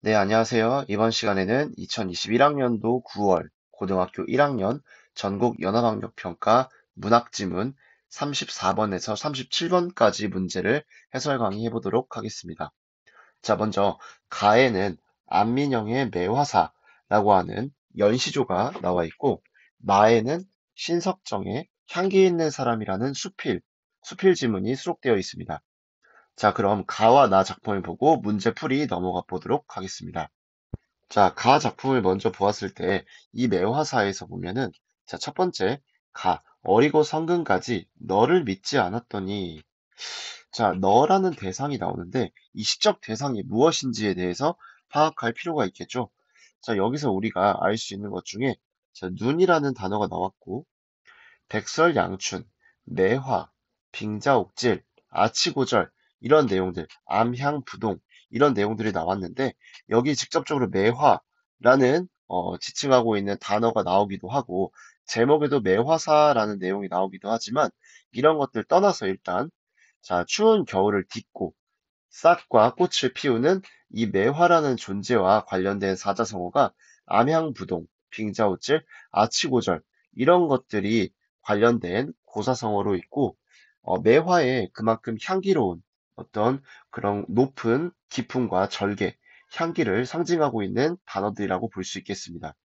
네, 안녕하세요. 이번 시간에는 2021학년도 9월 고등학교 1학년 전국 연합학력평가 문학지문 34번에서 37번까지 문제를 해설 강의해 보도록 하겠습니다. 자, 먼저 가에는 안민영의 매화사라고 하는 연시조가 나와 있고, 마에는 신석정의 향기 있는 사람이라는 수필 지문이 수록되어 있습니다. 자, 그럼 가와 나 작품을 보고 문제풀이 넘어가 보도록 하겠습니다. 자, 가 작품을 먼저 보았을 때 이 매화사에서 보면은, 자, 첫 번째 가 어리고 성근까지 너를 믿지 않았더니, 자, 너라는 대상이 나오는데 이 시적 대상이 무엇인지에 대해서 파악할 필요가 있겠죠. 자, 여기서 우리가 알 수 있는 것 중에, 자, 눈이라는 단어가 나왔고, 백설양춘, 매화, 빙자옥질, 아치고절, 이런 내용들, 암향부동, 이런 내용들이 나왔는데, 여기 직접적으로 매화라는 지칭하고 있는 단어가 나오기도 하고, 제목에도 매화사라는 내용이 나오기도 하지만, 이런 것들 떠나서 일단, 자, 추운 겨울을 딛고 싹과 꽃을 피우는 이 매화라는 존재와 관련된 사자성어가 암향부동, 빙자우질, 아치고절, 이런 것들이 관련된 고사성어로 있고, 매화에 그만큼 향기로운 어떤 그런 높은 기품과 절개, 향기를 상징하고 있는 단어들이라고 볼 수 있겠습니다.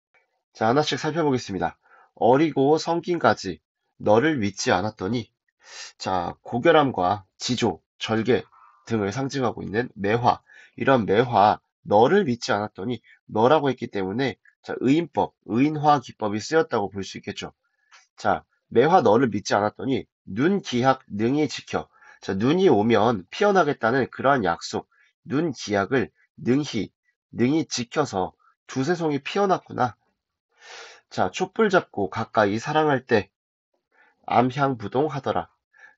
자, 하나씩 살펴보겠습니다. 어리고 성긴까지 너를 믿지 않았더니, 자, 고결함과 지조, 절개 등을 상징하고 있는 매화. 이런 매화, 너를 믿지 않았더니 너라고 했기 때문에, 자, 의인법, 의인화 기법이 쓰였다고 볼 수 있겠죠. 자, 매화 너를 믿지 않았더니 눈 기약 능히 지켜. 자, 눈이 오면 피어나겠다는 그러한 약속, 눈 기약을 능히 지켜서 두세 송이 피어났구나. 자, 촛불 잡고 가까이 사랑할 때 암향부동하더라.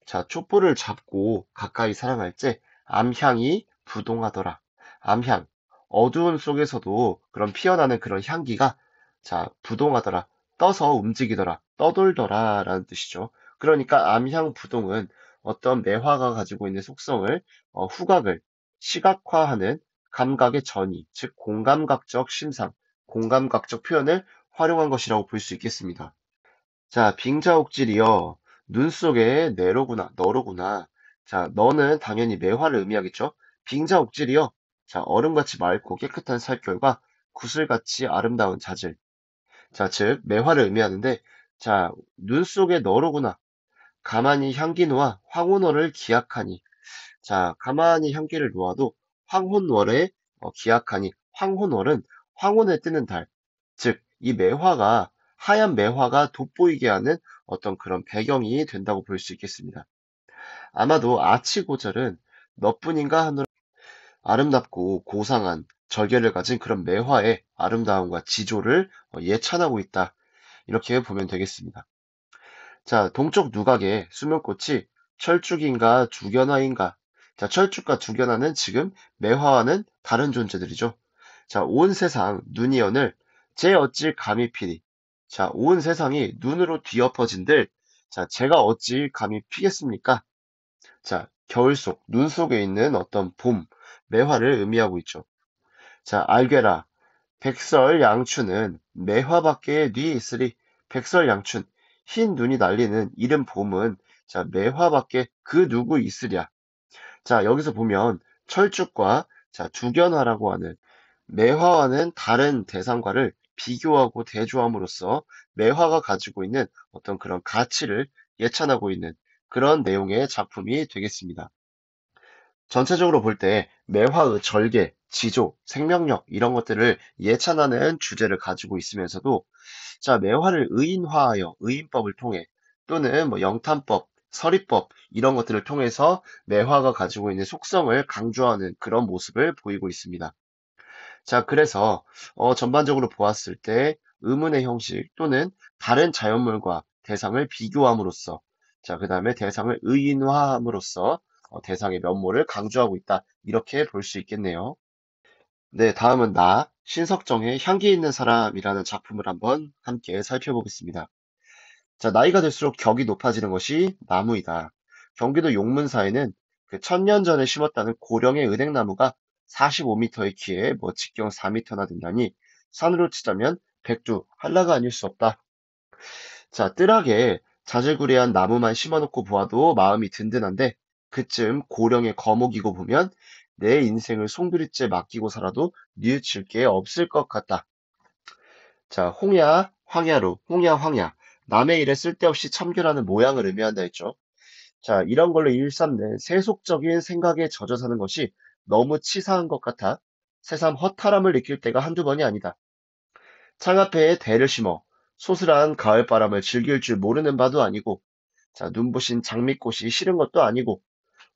자, 촛불을 잡고 가까이 사랑할 때 암향이 부동하더라. 암향. 어두운 속에서도 그런 피어나는 그런 향기가, 자, 부동하더라. 떠서 움직이더라. 떠돌더라. 라는 뜻이죠. 그러니까 암향 부동은 어떤 매화가 가지고 있는 속성을, 후각을 시각화하는 감각의 전이, 즉 공감각적 심상, 공감각적 표현을 활용한 것이라고 볼 수 있겠습니다. 자, 빙자옥질이여. 눈 속에 너로구나. 자, 너는 당연히 매화를 의미하겠죠? 빙자옥질이여. 자, 얼음같이 맑고 깨끗한 살결과 구슬같이 아름다운 자질. 자, 즉, 매화를 의미하는데, 자, 눈 속에 너로구나. 가만히 향기 놓아 황혼월을 기약하니. 자, 가만히 향기를 놓아도 황혼월에 기약하니. 황혼월은 황혼에 뜨는 달. 즉, 이 매화가, 하얀 매화가 돋보이게 하는 어떤 그런 배경이 된다고 볼 수 있겠습니다. 아마도 아치고절은 너뿐인가 하는 아름답고 고상한 절개를 가진 그런 매화의 아름다움과 지조를 예찬하고 있다. 이렇게 보면 되겠습니다. 자, 동쪽 누각의 수면꽃이 철쭉인가 두견화인가. 자, 철쭉과 두견화는 지금 매화와는 다른 존재들이죠. 자, 온 세상 눈이 여늘 제 어찌 감히 피리. 자, 온 세상이 눈으로 뒤엎어진들, 자, 제가 어찌 감히 피겠습니까? 자, 겨울 속, 눈 속에 있는 어떤 봄, 매화를 의미하고 있죠. 자, 알게라. 백설양춘은 매화밖에 뉘 있으리. 백설양춘, 흰 눈이 날리는 이른 봄은, 자, 매화밖에 그 누구 있으랴. 자, 여기서 보면 철쭉과, 자, 두견화라고 하는 매화와는 다른 대상과를 비교하고 대조함으로써 매화가 가지고 있는 어떤 그런 가치를 예찬하고 있는 그런 내용의 작품이 되겠습니다. 전체적으로 볼 때 매화의 절개, 지조, 생명력 이런 것들을 예찬하는 주제를 가지고 있으면서도, 자, 매화를 의인화하여 의인법을 통해 또는 뭐 영탄법, 서리법 이런 것들을 통해서 매화가 가지고 있는 속성을 강조하는 그런 모습을 보이고 있습니다. 자, 그래서 전반적으로 보았을 때 의문의 형식 또는 다른 자연물과 대상을 비교함으로써, 자, 그 다음에 대상을 의인화함으로써 대상의 면모를 강조하고 있다. 이렇게 볼 수 있겠네요. 네, 다음은 신석정의 향기 있는 사람이라는 작품을 한번 함께 살펴보겠습니다. 자, 나이가 들수록 격이 높아지는 것이 나무이다. 경기도 용문사에는 그 천년 전에 심었다는 고령의 은행나무가 45m의 키에 뭐 직경 4m나 된다니 산으로 치자면 백두, 한라가 아닐 수 없다. 자, 뜰하게 자질구레한 나무만 심어놓고 보아도 마음이 든든한데 그쯤 고령의 거목이고 보면 내 인생을 송두리째 맡기고 살아도 뉘우칠 게 없을 것 같다. 자, 홍야, 황야로, 홍야, 황야. 남의 일에 쓸데없이 참견하는 모양을 의미한다 했죠. 자, 이런 걸로 일삼는 세속적인 생각에 젖어 사는 것이 너무 치사한 것 같아 새삼 허탈함을 느낄 때가 한두 번이 아니다. 창앞에 대를 심어 소슬한 가을바람을 즐길 줄 모르는 바도 아니고, 자, 눈부신 장미꽃이 싫은 것도 아니고,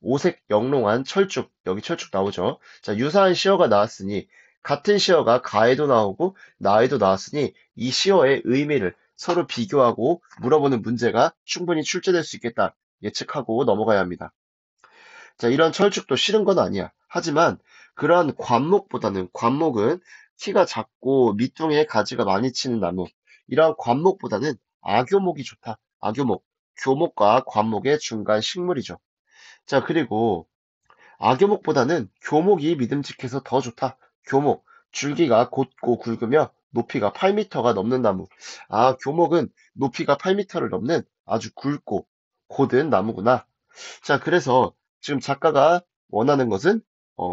오색 영롱한 철쭉, 여기 철쭉 나오죠. 자, 유사한 시어가 나왔으니, 같은 시어가 가에도 나오고 나에도 나왔으니, 이 시어의 의미를 서로 비교하고 물어보는 문제가 충분히 출제될 수 있겠다 예측하고 넘어가야 합니다. 자, 이런 철쭉도 싫은 건 아니야. 하지만 그러한 관목은 키가 작고 밑둥에 가지가 많이 치는 나무. 이러한 관목보다는 악교목이 좋다. 악교목. 교목과 관목의 중간 식물이죠. 자, 그리고 악교목보다는 교목이 믿음직해서 더 좋다. 교목. 줄기가 곧고 굵으며 높이가 8m가 넘는 나무. 아, 교목은 높이가 8m를 넘는 아주 굵고 곧은 나무구나. 자, 그래서 지금 작가가 원하는 것은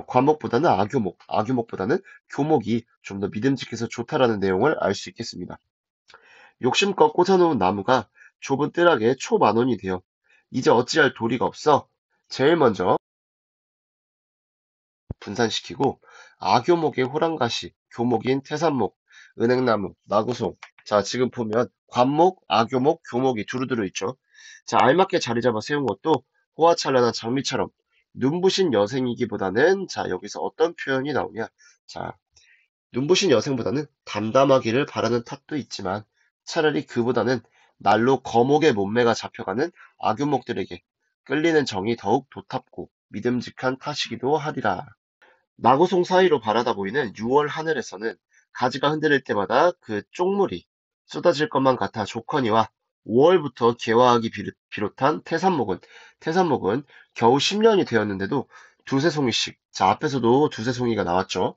과목보다는 악교목, 악교목보다는 교목이 좀 더 믿음직해서 좋다라는 내용을 알 수 있겠습니다. 욕심껏 꽂아놓은 나무가 좁은 뜰락에 초만원이 되어 이제 어찌할 도리가 없어 제일 먼저 분산시키고 악교목의 호랑가시, 교목인 태산목, 은행나무, 나구송. 자, 지금 보면 관목, 악교목, 교목이 두루두루 있죠. 자, 알맞게 자리 잡아 세운 것도 호화찬란한 장미처럼 눈부신 여생이기보다는 자, 여기서 어떤 표현이 나오냐? 자, 눈부신 여생보다는 담담하기를 바라는 탓도 있지만 차라리 그보다는 날로 거목의 몸매가 잡혀가는 악교목들에게 끌리는 정이 더욱 도탑고 믿음직한 탓이기도 하리라. 나구송 사이로 바라다 보이는 6월 하늘에서는 가지가 흔들릴 때마다 그 쪽물이 쏟아질 것만 같아 좋거니와 5월부터 개화하기 비롯한 태산목은 겨우 10년이 되었는데도 두세 송이씩, 자, 앞에서도 두세 송이가 나왔죠.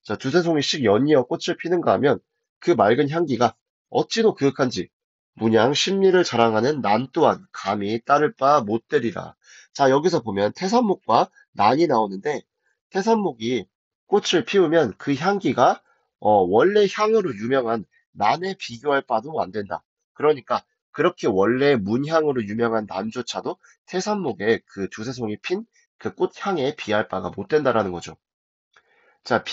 자, 두세 송이씩 연이어 꽃을 피는가 하면 그 맑은 향기가 어찌도 그윽한지 문양 심리를 자랑하는 난 또한 감히 따를 바 못 되리라. 자, 여기서 보면 태산목과 난이 나오는데 태산목이 꽃을 피우면 그 향기가 원래 향으로 유명한 난에 비교할 바도 안 된다. 그러니까 그렇게 원래 문향으로 유명한 난조차도 태산목에 그 두세 송이 핀 그 꽃향에 비할 바가 못 된다라는 거죠. 자,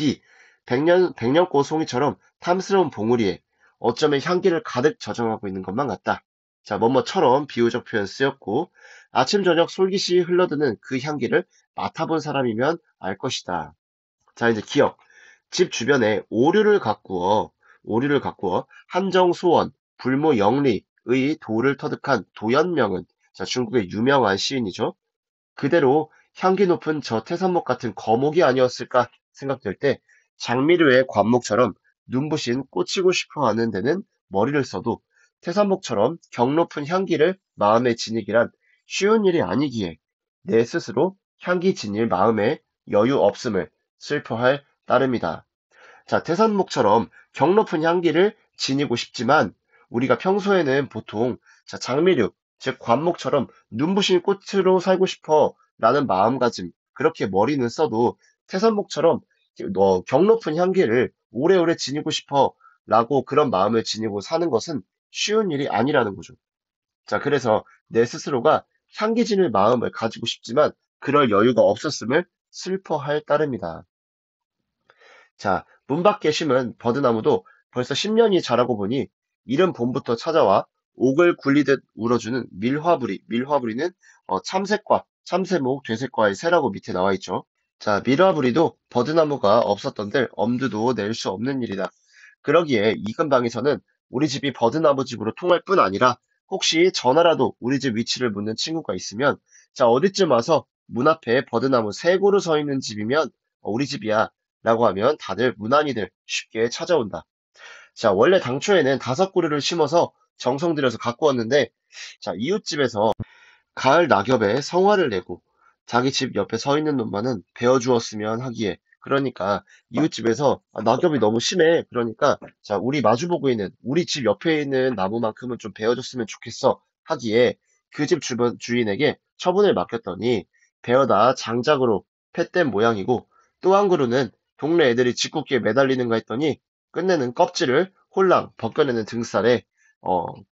백년꽃 송이처럼 탐스러운 봉우리에 어쩌면 향기를 가득 저장하고 있는 것만 같다. 자, 뭐뭐처럼 비유적 표현 쓰였고, 아침, 저녁 솔깃이 흘러드는 그 향기를 맡아본 사람이면 알 것이다. 자, 이제 기억. 집 주변에 오류를 가꾸어 한정소원, 불모영리의 도를 터득한 도연명은, 자, 중국의 유명한 시인이죠. 그대로 향기 높은 저 태산목 같은 거목이 아니었을까 생각될 때 장미류의 관목처럼 눈부신 꽂히고 싶어 하는 데는 머리를 써도 태산목처럼 경 높은 향기를 마음에 지니기란 쉬운 일이 아니기에 내 스스로 향기 지닐 마음에 여유 없음을 슬퍼할 따름이다. 자, 태산목처럼 경 높은 향기를 지니고 싶지만 우리가 평소에는 보통 자, 장미류, 즉 관목처럼 눈부신 꽃으로 살고 싶어 라는 마음가짐, 그렇게 머리는 써도 태산목처럼 경 높은 향기를 오래오래 지니고 싶어 라고 그런 마음을 지니고 사는 것은 쉬운 일이 아니라는 거죠. 자, 그래서 내 스스로가 향기 지닐 마음을 가지고 싶지만 그럴 여유가 없었음을 슬퍼할 따름이다. 자, 문 밖에 심은 버드나무도 벌써 10년이 자라고 보니 이른 봄부터 찾아와 옥을 굴리듯 울어주는 밀화부리는 참새과, 참새목, 되새과의 새라고 밑에 나와 있죠. 자, 밀화부리도 버드나무가 없었던들 엄두도 낼 수 없는 일이다. 그러기에 이 근방에서는 우리 집이 버드나무 집으로 통할 뿐 아니라 혹시 전화라도 우리 집 위치를 묻는 친구가 있으면 자, 어디쯤 와서 문 앞에 버드나무 세 그루 서 있는 집이면 우리 집이야 라고 하면 다들 무난히들 쉽게 찾아온다. 자, 원래 당초에는 5그루를 심어서 정성 들여서 갖고 왔는데 자, 이웃집에서 가을 낙엽에 성화를 내고 자기 집 옆에 서 있는 놈만은 베어주었으면 하기에 그러니까 이웃집에서 낙엽이 너무 심해. 그러니까 자, 우리 마주보고 있는 우리 집 옆에 있는 나무만큼은 좀 베어줬으면 좋겠어 하기에 그 집 주변 주인에게 처분을 맡겼더니 베어다 장작으로 패댄 모양이고 또 한 그루는 동네 애들이 집굽기에 매달리는가 했더니 끝내는 껍질을 홀랑 벗겨내는 등살에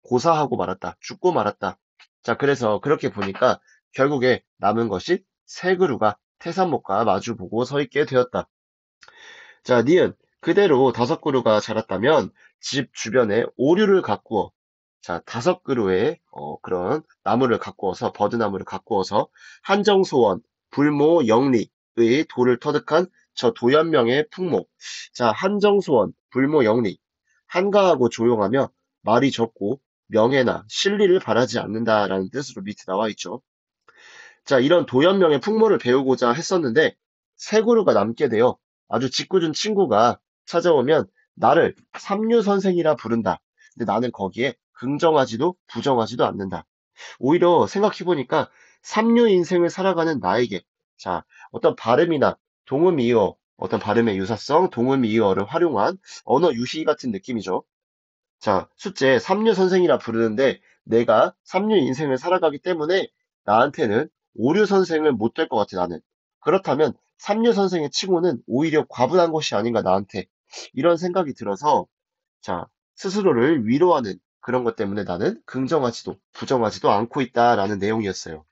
고사하고 말았다. 죽고 말았다. 자, 그래서 그렇게 보니까 결국에 남은 것이 세 그루가 태산목과 마주보고 서 있게 되었다. 자, 니은 그대로 다섯 그루가 자랐다면 집 주변에 오류를 가꾸어 자, 다섯 그루의 그런 나무를 가꾸어서 버드나무를 가꾸어서 한정소원 불모 영리의 돌을 터득한 저 도연명의 풍모. 자, 한정소원 불모 영리 한가하고 조용하며 말이 적고 명예나 실리를 바라지 않는다라는 뜻으로 밑에 나와 있죠. 자, 이런 도연명의 풍모를 배우고자 했었는데 세 그루가 남게 되어 아주 짓궂은 친구가 찾아오면 나를 삼류 선생이라 부른다. 근데 나는 거기에 긍정하지도 부정하지도 않는다. 오히려 생각해보니까 삼류 인생을 살아가는 나에게 자, 어떤 발음이나 동음이어, 어떤 발음의 유사성, 동음이어를 활용한 언어 유희 같은 느낌이죠. 자, 숙제 삼류 선생이라 부르는데 내가 삼류 인생을 살아가기 때문에 나한테는 오류 선생은 못 될 것 같아, 나는. 그렇다면 삼류 선생의 칭호는 오히려 과분한 것이 아닌가, 나한테. 이런 생각이 들어서, 자, 스스로를 위로하는 그런 것 때문에 나는 긍정하지도 부정하지도 않고 있다라는 내용이었어요.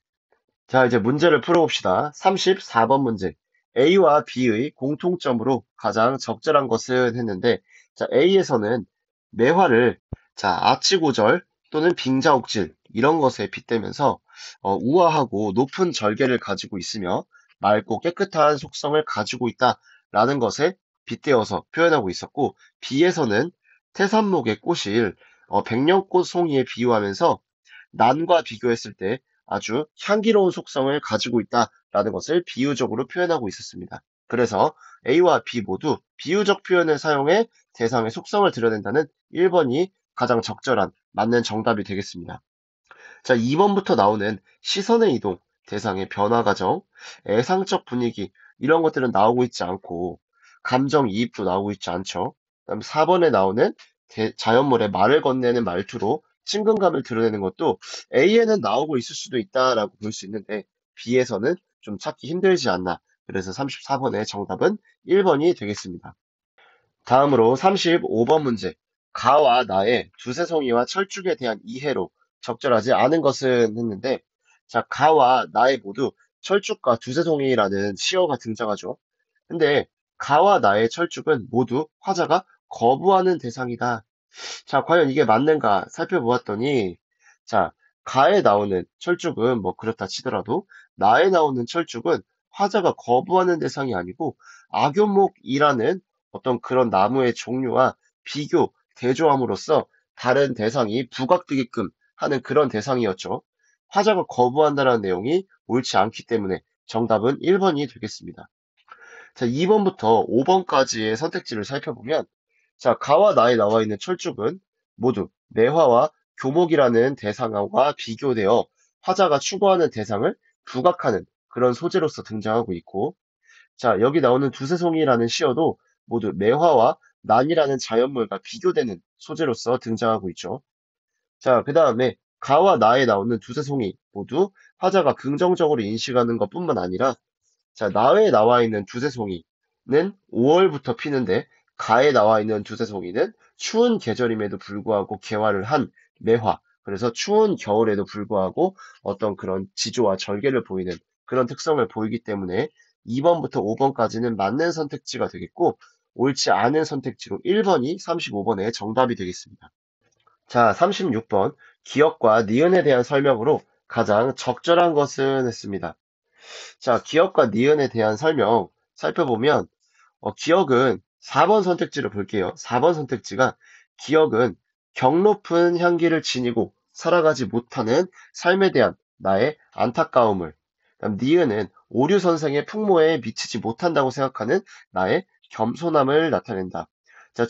자, 이제 문제를 풀어봅시다. 34번 문제. A와 B의 공통점으로 가장 적절한 것은 했는데, 자, A에서는 매화를, 자, 아치고절 또는 빙자옥질, 이런 것에 빗대면서, 우아하고 높은 절개를 가지고 있으며, 맑고 깨끗한 속성을 가지고 있다라는 것에 빗대어서 표현하고 있었고, B에서는 태산목의 꽃일, 백년꽃 송이에 비유하면서, 난과 비교했을 때 아주 향기로운 속성을 가지고 있다라는 것을 비유적으로 표현하고 있었습니다. 그래서 A와 B 모두 비유적 표현을 사용해 대상의 속성을 드러낸다는 1번이 가장 적절한 맞는 정답이 되겠습니다. 자, 2번부터 나오는 시선의 이동, 대상의 변화 과정, 애상적 분위기 이런 것들은 나오고 있지 않고 감정 이입도 나오고 있지 않죠. 그다음 4번에 나오는 자연물의 말을 건네는 말투로 친근감을 드러내는 것도 A에는 나오고 있을 수도 있다라고 볼 수 있는데 B에서는 좀 찾기 힘들지 않나. 그래서 34번의 정답은 1번이 되겠습니다. 다음으로 35번 문제. 가와 나의 두세송이와 철쭉에 대한 이해로 적절하지 않은 것은 했는데, 자, 가와 나의 모두 철쭉과 두세송이라는 시어가 등장하죠. 근데 가와 나의 철쭉은 모두 화자가 거부하는 대상이다. 자, 과연 이게 맞는가 살펴보았더니, 자, 가에 나오는 철쭉은 뭐 그렇다 치더라도, 나에 나오는 철쭉은 화자가 거부하는 대상이 아니고, 악교목이라는 어떤 그런 나무의 종류와 비교, 대조함으로써 다른 대상이 부각되게끔 하는 그런 대상이었죠. 화자가 거부한다는 내용이 옳지 않기 때문에 정답은 1번이 되겠습니다. 자, 2번부터 5번까지의 선택지를 살펴보면, 자, 가와 나에 나와 있는 철쭉은 모두 매화와 교목이라는 대상과 비교되어 화자가 추구하는 대상을 부각하는 그런 소재로서 등장하고 있고, 자, 여기 나오는 두세송이라는 시어도 모두 매화와 난이라는 자연물과 비교되는 소재로서 등장하고 있죠. 자, 그 다음에 가와 나에 나오는 두세송이 모두 화자가 긍정적으로 인식하는 것뿐만 아니라 자, 나에 나와 있는 두세송이는 5월부터 피는데 가에 나와 있는 두세송이는 추운 계절임에도 불구하고 개화를 한 매화. 그래서 추운 겨울에도 불구하고 어떤 그런 지조와 절개를 보이는 그런 특성을 보이기 때문에 2번부터 5번까지는 맞는 선택지가 되겠고 옳지 않은 선택지로 1번이 35번의 정답이 되겠습니다. 자, 36번. 기억과 니은에 대한 설명으로 가장 적절한 것은 했습니다. 자, 기억과 니은에 대한 설명 살펴보면, 기억은 4번 선택지를 볼게요. 4번 선택지가 기억은 경 높은 향기를 지니고 살아가지 못하는 삶에 대한 나의 안타까움을, 그다음 니은은 오류 선생의 풍모에 미치지 못한다고 생각하는 나의 겸손함을 나타낸다. 자,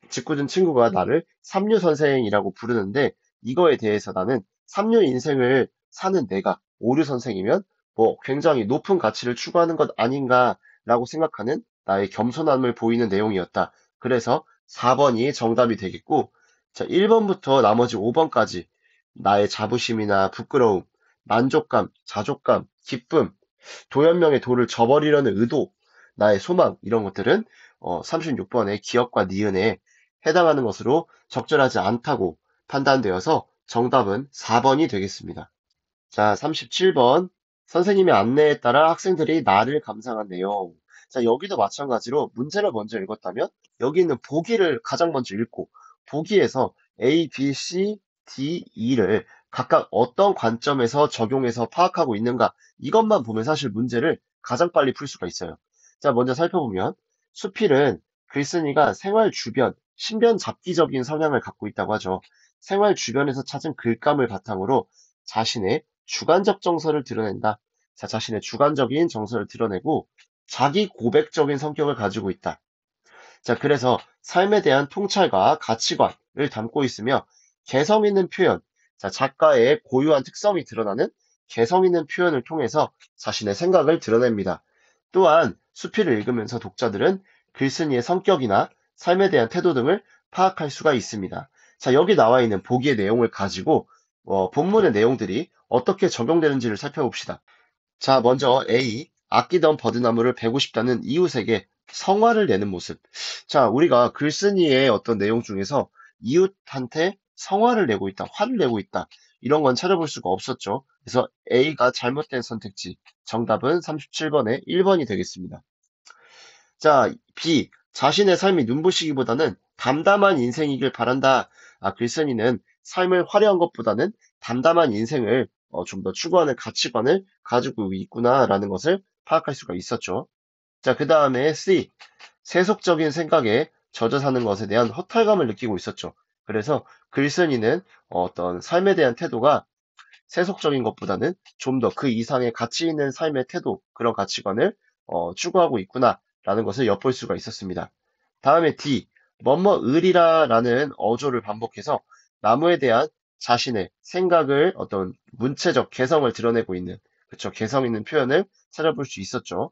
짓궂은 친구가 나를 삼류 선생이라고 부르는데 이거에 대해서 나는 삼류 인생을 사는 내가 오류 선생이면 뭐 굉장히 높은 가치를 추구하는 것 아닌가 라고 생각하는 나의 겸손함을 보이는 내용이었다. 그래서 4번이 정답이 되겠고, 자, 1번부터 나머지 5번까지 나의 자부심이나 부끄러움, 만족감, 자족감, 기쁨, 도연명의 도를 저버리려는 의도, 나의 소망, 이런 것들은 36번의 기억과 니은에 해당하는 것으로 적절하지 않다고 판단되어서 정답은 4번이 되겠습니다. 자, 37번. 선생님의 안내에 따라 학생들이 나를 감상한 내용. 자, 여기도 마찬가지로 문제를 먼저 읽었다면 여기 있는 보기를 가장 먼저 읽고 보기에서 A, B, C, D, E를 각각 어떤 관점에서 적용해서 파악하고 있는가 이것만 보면 사실 문제를 가장 빨리 풀 수가 있어요. 자, 먼저 살펴보면 수필은 글쓴이가 생활 주변, 신변 잡기적인 성향을 갖고 있다고 하죠. 생활 주변에서 찾은 글감을 바탕으로 자신의 주관적 정서를 드러낸다. 자, 자신의 주관적인 정서를 드러내고 자기 고백적인 성격을 가지고 있다. 자, 그래서 삶에 대한 통찰과 가치관을 담고 있으며 개성 있는 표현, 자, 작가의 고유한 특성이 드러나는 개성 있는 표현을 통해서 자신의 생각을 드러냅니다. 또한 수필을 읽으면서 독자들은 글쓴이의 성격이나 삶에 대한 태도 등을 파악할 수가 있습니다. 자, 여기 나와 있는 보기의 내용을 가지고 본문의 내용들이 어떻게 적용되는지를 살펴봅시다. 자, 먼저 A. 아끼던 버드나무를 베고 싶다는 이웃에게 성화를 내는 모습. 자, 우리가 글쓴이의 어떤 내용 중에서 이웃한테 성화를 내고 있다, 화를 내고 있다. 이런 건 찾아볼 수가 없었죠. 그래서 A가 잘못된 선택지. 정답은 37번의 1번이 되겠습니다. 자, B. 자신의 삶이 눈부시기보다는 담담한 인생이길 바란다. 아, 글쓴이는 삶을 화려한 것보다는 담담한 인생을 좀 더 추구하는 가치관을 가지고 있구나라는 것을 파악할 수가 있었죠. 자, 그 다음에 C. 세속적인 생각에 젖어 사는 것에 대한 허탈감을 느끼고 있었죠. 그래서 글쓴이는 어떤 삶에 대한 태도가 세속적인 것보다는 좀 더 그 이상의 가치 있는 삶의 태도, 그런 가치관을 추구하고 있구나라는 것을 엿볼 수가 있었습니다. 다음에 D, 뭐뭐으리라라는 어조를 반복해서 나무에 대한 자신의 생각을 어떤 문체적 개성을 드러내고 있는, 그쵸, 개성 있는 표현을 찾아볼 수 있었죠.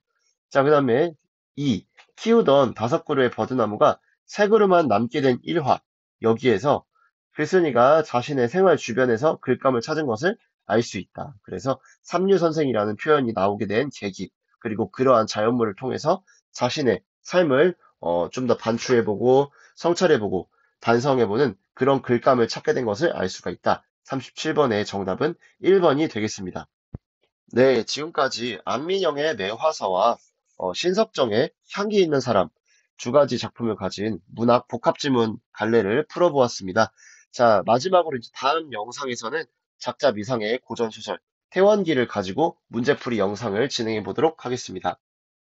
자, 그 다음에 E, 키우던 5그루의 버드나무가 3그루만 남게 된 일화. 여기에서 글쓴이가 자신의 생활 주변에서 글감을 찾은 것을 알 수 있다. 그래서 삼류선생이라는 표현이 나오게 된 계기, 그리고 그러한 자연물을 통해서 자신의 삶을 좀 더 반추해보고 성찰해보고 반성해보는 그런 글감을 찾게 된 것을 알 수가 있다. 37번의 정답은 1번이 되겠습니다. 네, 지금까지 안민영의 매화사와 신석정의 향기 있는 사람 두 가지 작품을 가진 문학 복합지문 갈래를 풀어보았습니다. 자, 마지막으로 이제 다음 영상에서는 작자 미상의 고전소설 태원기를 가지고 문제풀이 영상을 진행해 보도록 하겠습니다.